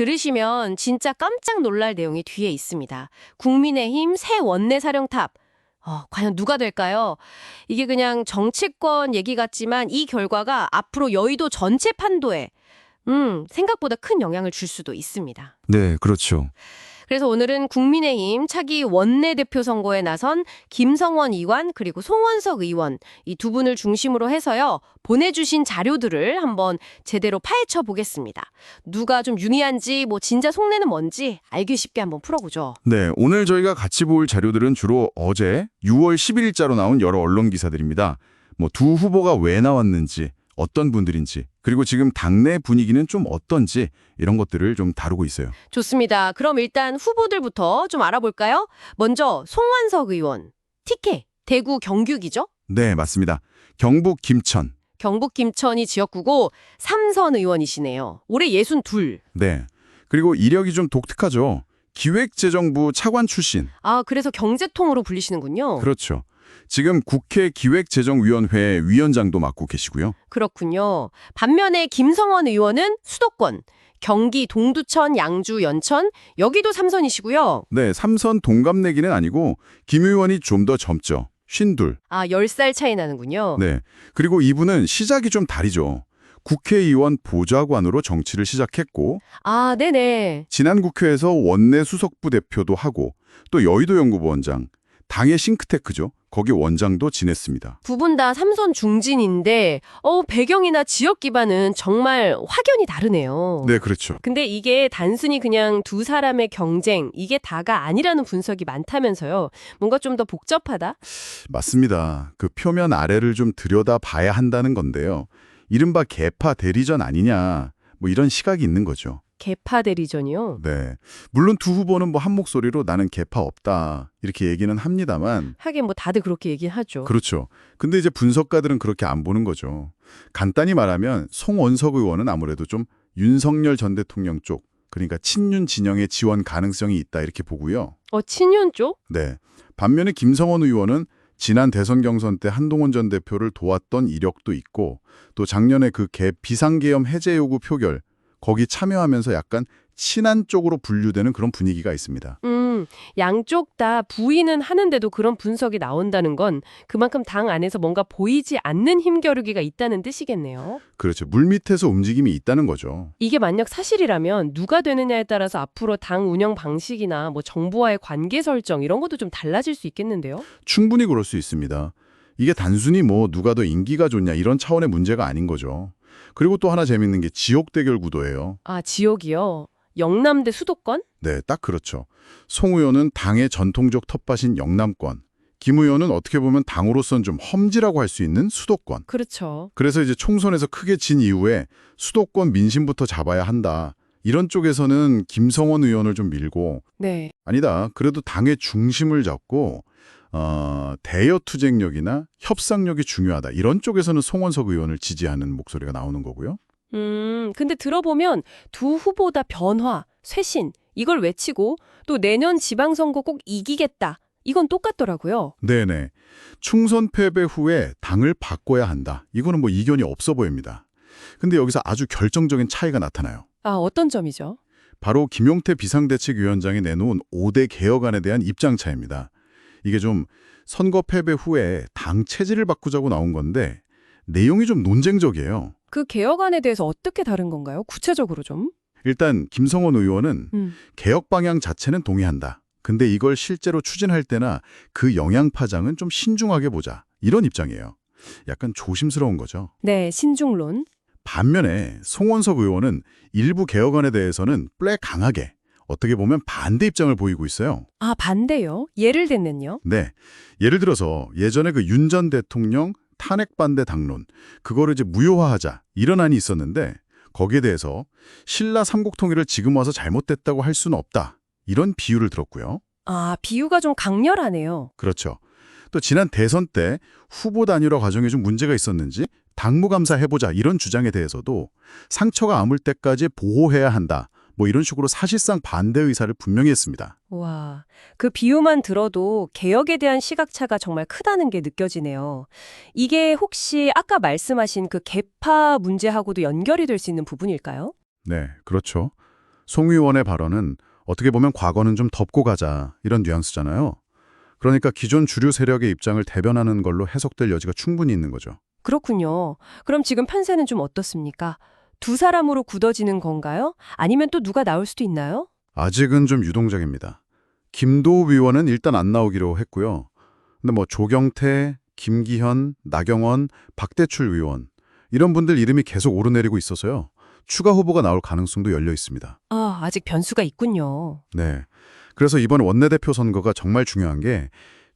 들으시면 진짜 깜짝 놀랄 내용이 뒤에 있습니다. 국민의힘 새 원내사령탑. 과연 누가 될까요? 이게 그냥 정치권 얘기 같지만 이 결과가 앞으로 여의도 전체 판도에 생각보다 큰 영향을 줄 수도 있습니다. 네, 그렇죠. 그래서 오늘은 국민의힘 차기 원내대표 선거에 나선 김성원 의원 그리고 송원석 의원 이 두 분을 중심으로 해서요. 보내주신 자료들을 한번 제대로 파헤쳐 보겠습니다. 누가 좀 유리한지 진짜 속내는 뭔지 알기 쉽게 한번 풀어보죠. 네, 오늘 저희가 같이 볼 자료들은 주로 어제 6월 10일자로 나온 여러 언론 기사들입니다. 두 후보가 왜 나왔는지, 어떤 분들인지, 그리고 지금 당내 분위기는 좀 어떤지 이런 것들을 좀 다루고 있어요. 좋습니다. 그럼 일단 후보들부터 좀 알아볼까요? 먼저 송원석 의원, TK, 대구 경북이죠? 네, 맞습니다. 경북 김천. 경북 김천이 지역구고 삼선 의원이시네요. 올해 62. 네, 그리고 이력이 좀 독특하죠. 기획재정부 차관 출신. 그래서 경제통으로 불리시는군요. 그렇죠. 지금 국회 기획재정위원회 위원장도 맡고 계시고요. 그렇군요. 반면에 김성원 의원은 수도권, 경기 동두천, 양주, 연천, 여기도 삼선이시고요. 네, 삼선 동갑내기는 아니고 김 의원이 좀 더 젊죠. 52. 10살 차이 나는군요. 네, 그리고 이분은 시작이 좀 다르죠. 국회의원 보좌관으로 정치를 시작했고 네네. 지난 국회에서 원내 수석부 대표도 하고 또 여의도 연구부원장, 당의 싱크테크죠. 거기 원장도 지냈습니다. 두 분 다 삼선 중진인데 배경이나 지역 기반은 정말 확연히 다르네요. 네, 그렇죠. 근데 이게 단순히 그냥 두 사람의 경쟁, 이게 다가 아니라는 분석이 많다면서요. 뭔가 좀 더 복잡하다? 맞습니다. 그 표면 아래를 좀 들여다봐야 한다는 건데요. 이른바 계파 대리전 아니냐, 이런 시각이 있는 거죠. 계파 대리전이요? 네. 물론 두 후보는 한 목소리로 나는 계파 없다 이렇게 얘기는 합니다만 하긴 다들 그렇게 얘기는 하죠. 그렇죠. 근데 이제 분석가들은 그렇게 안 보는 거죠. 간단히 말하면 송원석 의원은 아무래도 좀 윤석열 전 대통령 쪽, 그러니까 친윤 진영의 지원 가능성이 있다 이렇게 보고요. 친윤 쪽? 네. 반면에 김성원 의원은 지난 대선 경선 때 한동훈 전 대표를 도왔던 이력도 있고 또 작년에 그 비상계엄 해제 요구 표결 거기 참여하면서 약간 친한 쪽으로 분류되는 그런 분위기가 있습니다. 양쪽 다 부인은 하는데도 그런 분석이 나온다는 건 그만큼 당 안에서 뭔가 보이지 않는 힘겨루기가 있다는 뜻이겠네요. 그렇죠. 물밑에서 움직임이 있다는 거죠. 이게 만약 사실이라면 누가 되느냐에 따라서 앞으로 당 운영 방식이나 정부와의 관계 설정 이런 것도 좀 달라질 수 있겠는데요? 충분히 그럴 수 있습니다. 이게 단순히 누가 더 인기가 좋냐 이런 차원의 문제가 아닌 거죠. 그리고 또 하나 재밌는 게 지역 대결 구도예요. 지역이요? 영남대 수도권? 네, 딱 그렇죠. 송 의원은 당의 전통적 텃밭인 영남권, 김 의원은 어떻게 보면 당으로선 좀 험지라고 할 수 있는 수도권. 그렇죠. 그래서 이제 총선에서 크게 진 이후에 수도권 민심부터 잡아야 한다. 이런 쪽에서는 김성원 의원을 좀 밀고 네. 아니다. 그래도 당의 중심을 잡고 대여 투쟁력이나 협상력이 중요하다. 이런 쪽에서는 송원석 의원을 지지하는 목소리가 나오는 거고요. 근데 들어보면 두 후보 다 변화, 쇄신 이걸 외치고 또 내년 지방선거 꼭 이기겠다. 이건 똑같더라고요. 네네. 총선 패배 후에 당을 바꿔야 한다. 이거는 이견이 없어 보입니다. 근데 여기서 아주 결정적인 차이가 나타나요. 어떤 점이죠? 바로 김용태 비상대책위원장이 내놓은 5대 개혁안에 대한 입장 차이입니다. 이게 좀 선거 패배 후에 당 체질을 바꾸자고 나온 건데 내용이 좀 논쟁적이에요. 그 개혁안에 대해서 어떻게 다른 건가요? 구체적으로 좀. 일단 김성원 의원은 개혁 방향 자체는 동의한다. 근데 이걸 실제로 추진할 때나 그 영향 파장은 좀 신중하게 보자. 이런 입장이에요. 약간 조심스러운 거죠. 네, 신중론. 반면에 송원석 의원은 일부 개혁안에 대해서는 꽤 강하게 어떻게 보면 반대 입장을 보이고 있어요. 반대요? 예를 들면요? 네. 예를 들어서 예전에 그 윤 전 대통령 탄핵 반대 당론, 그거를 이제 무효화하자 이런 안이 있었는데 거기에 대해서 신라 삼국통일을 지금 와서 잘못됐다고 할 수는 없다. 이런 비유를 들었고요. 비유가 좀 강렬하네요. 그렇죠. 또 지난 대선 때 후보 단일화 과정에 좀 문제가 있었는지 당무감사 해보자 이런 주장에 대해서도 상처가 아물 때까지 보호해야 한다. 이런 식으로 사실상 반대 의사를 분명히 했습니다. 와, 그 비유만 들어도 개혁에 대한 시각차가 정말 크다는 게 느껴지네요. 이게 혹시 아까 말씀하신 그 계파 문제하고도 연결이 될 수 있는 부분일까요? 네, 그렇죠. 송 의원의 발언은 어떻게 보면 과거는 좀 덮고 가자 이런 뉘앙스잖아요. 그러니까 기존 주류 세력의 입장을 대변하는 걸로 해석될 여지가 충분히 있는 거죠. 그렇군요. 그럼 지금 판세는 좀 어떻습니까? 두 사람으로 굳어지는 건가요? 아니면 또 누가 나올 수도 있나요? 아직은 좀 유동적입니다. 김도우 의원은 일단 안 나오기로 했고요. 근데 뭐 조경태, 김기현, 나경원, 박대출 의원 이런 분들 이름이 계속 오르내리고 있어서요. 추가 후보가 나올 가능성도 열려 있습니다. 아, 아직 변수가 있군요. 네. 그래서 이번 원내대표 선거가 정말 중요한 게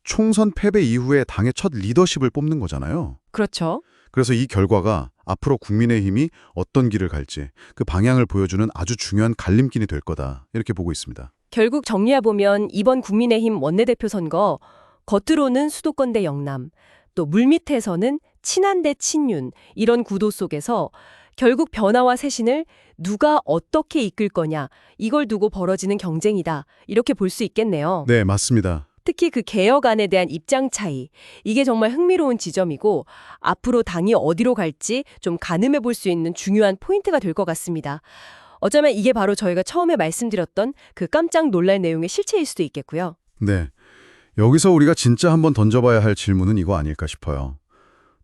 총선 패배 이후에 당의 첫 리더십을 뽑는 거잖아요. 그렇죠. 그래서 이 결과가 앞으로 국민의힘이 어떤 길을 갈지 그 방향을 보여주는 아주 중요한 갈림길이 될 거다. 이렇게 보고 있습니다. 결국 정리해보면 이번 국민의힘 원내대표 선거 겉으로는 수도권 대 영남, 또 물밑에서는 친한 대 친윤 이런 구도 속에서 결국 변화와 쇄신을 누가 어떻게 이끌 거냐 이걸 두고 벌어지는 경쟁이다 이렇게 볼 수 있겠네요. 네, 맞습니다. 특히 그 개혁안에 대한 입장 차이 이게 정말 흥미로운 지점이고 앞으로 당이 어디로 갈지 좀 가늠해 볼 수 있는 중요한 포인트가 될 것 같습니다. 어쩌면 이게 바로 저희가 처음에 말씀드렸던 그 깜짝 놀랄 내용의 실체일 수도 있겠고요. 네. 여기서 우리가 진짜 한번 던져봐야 할 질문은 이거 아닐까 싶어요.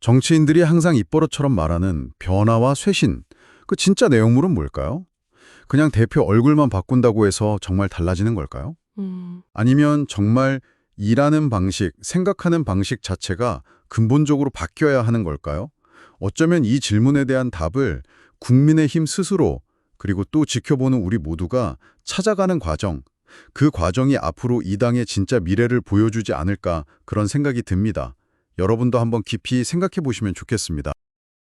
정치인들이 항상 입버릇처럼 말하는 변화와 쇄신, 그 진짜 내용물은 뭘까요? 그냥 대표 얼굴만 바꾼다고 해서 정말 달라지는 걸까요? 아니면 정말 일하는 방식, 생각하는 방식 자체가 근본적으로 바뀌어야 하는 걸까요? 어쩌면 이 질문에 대한 답을 국민의힘 스스로 그리고 또 지켜보는 우리 모두가 찾아가는 과정, 그 과정이 앞으로 이 당의 진짜 미래를 보여주지 않을까 그런 생각이 듭니다. 여러분도 한번 깊이 생각해 보시면 좋겠습니다.